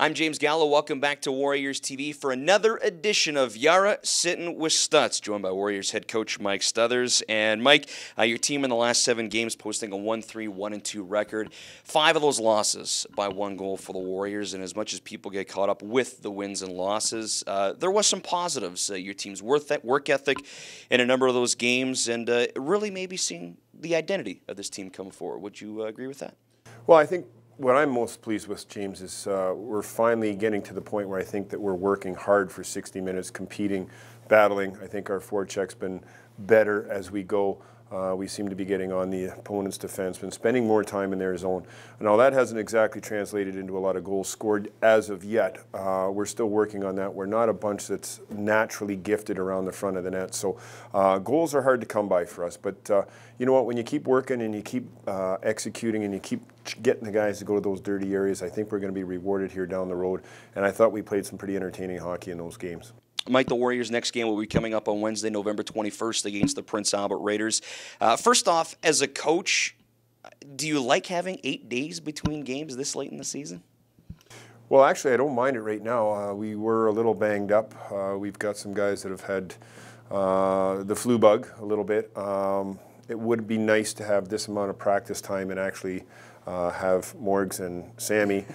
I'm James Gallo. Welcome back to Warriors TV for another edition of Yara, Sittn with Stutts, joined by Warriors head coach Mike Stothers. And Mike, your team in the last 7 games posting a 1-3, 1-2 record. 5 of those losses by 1 goal for the Warriors. And as much as people get caught up with the wins and losses, there was some positives. Your team's work ethic in a number of those games, and really maybe seeing the identity of this team come forward. Would you agree with that? Well, I think what I'm most pleased with, James, is we're finally getting to the point where I think that we're working hard for 60 minutes, competing, battling. I think our forecheck's been better as we go. We seem to be getting on the opponent's defensemen, spending more time in their zone. Now, that hasn't exactly translated into a lot of goals scored as of yet. We're still working on that. We're not a bunch that's naturally gifted around the front of the net. So goals are hard to come by for us. But you know what? When you keep working and you keep executing and you keep getting the guys to go to those dirty areas, I think we're going to be rewarded here down the road. And I thought we played some pretty entertaining hockey in those games. Mike, the Warriors' next game will be coming up on Wednesday, November 21st against the Prince Albert Raiders. First off, as a coach, do you like having 8 days between games this late in the season? Well, actually, I don't mind it right now. We were a little banged up. We've got some guys that have had the flu bug a little bit. It would be nice to have this amount of practice time and actually have Morgs and Sammy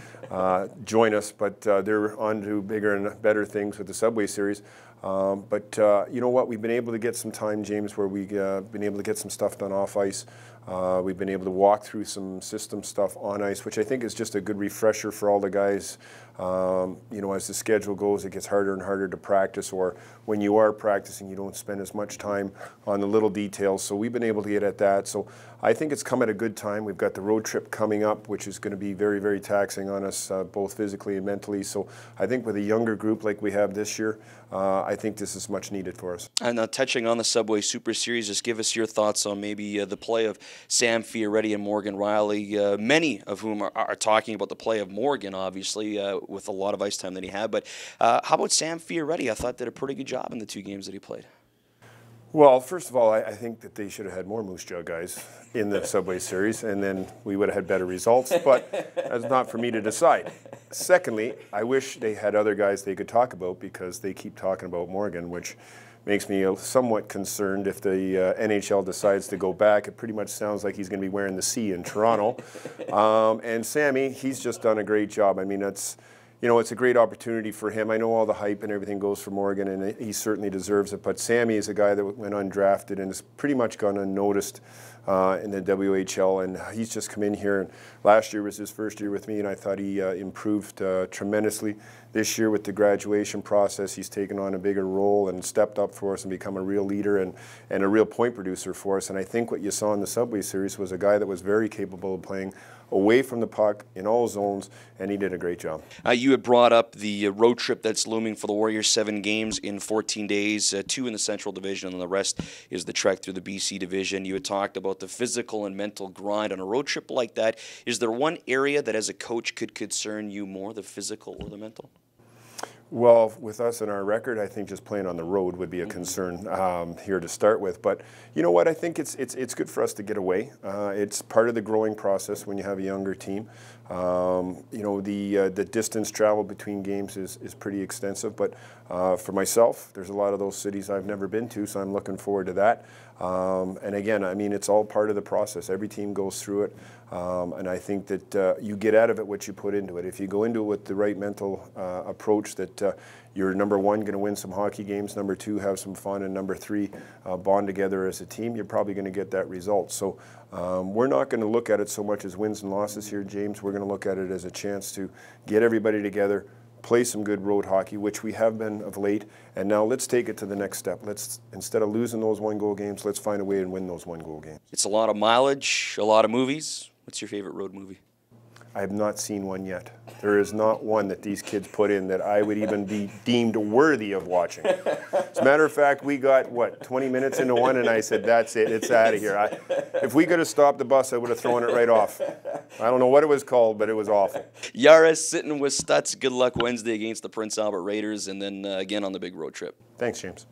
join us, but they're on to bigger and better things with the Subway Series. But you know what? We've been able to get some time, James, where we've been able to get some stuff done off ice. We've been able to walk through some system stuff on ice, which I think is just a good refresher for all the guys. You know, as the schedule goes, it gets harder and harder to practice, or when you are practicing, you don't spend as much time on the little details. So we've been able to get at that. So I think it's come at a good time. We've got the road trip coming up, which is going to be very, very taxing on us, both physically and mentally. So I think with a younger group like we have this year, I think this is much needed for us. And touching on the Subway Super Series, just give us your thoughts on maybe the play of Sam Fioretti and Morgan Riley, many of whom are talking about the play of Morgan, obviously, with a lot of ice time that he had. But how about Sam Fioretti? I thought did a pretty good job in the 2 games that he played. Well, first of all, I think that they should have had more Moose Jaw guys in the Subway Series, and then we would have had better results, but that's not for me to decide. Secondly, I wish they had other guys they could talk about, because they keep talking about Morgan, which makes me somewhat concerned if the NHL decides to go back. It pretty much sounds like he's going to be wearing the C in Toronto. And Sammy, he's just done a great job. I mean, it's a great opportunity for him. I know all the hype and everything goes for Morgan, and he certainly deserves it. But Sammy is a guy that went undrafted and has pretty much gone unnoticed in the WHL, and he's just come in here. And last year was his first year with me, and I thought he improved tremendously. This year with the graduation process, he's taken on a bigger role and stepped up for us and become a real leader and a real point producer for us. And I think what you saw in the Subway Series was a guy that was very capable of playing away from the puck in all zones, and he did a great job. You had brought up the road trip that's looming for the Warriors, 7 games in 14 days, 2 in the Central Division, and the rest is the trek through the BC Division. You had talked about the physical and mental grind on a road trip like that. Is there one area that as a coach could concern you more, the physical or the mental? Well, with us and our record, I think just playing on the road would be a concern here to start with. But you know what? I think it's good for us to get away. It's part of the growing process when you have a younger team. You know, the distance travel between games is pretty extensive. But for myself, there's a lot of those cities I've never been to, so I'm looking forward to that. And again, I mean, it's all part of the process. Every team goes through it. And I think that you get out of it what you put into it. If you go into it with the right mental approach, that you're, number 1, going to win some hockey games, number 2, have some fun, and number 3, bond together as a team, you're probably going to get that result. So we're not going to look at it so much as wins and losses here, James. We're going to look at it as a chance to get everybody together, play some good road hockey, which we have been of late, and now let's take it to the next step. Let's, instead of losing those 1-goal games, let's find a way and win those 1-goal games. It's a lot of mileage, a lot of movies. What's your favorite road movie? I have not seen one yet. There is not one that these kids put in that I would even be deemed worthy of watching. As a matter of fact, we got, 20 minutes into one, and I said, that's it, it's out of here. If we could have stopped the bus, I would have thrown it right off. I don't know what it was called, but it was awful. Yara, Sittn with Stutts. Good luck Wednesday against the Prince Albert Raiders, and then again on the big road trip. Thanks, James.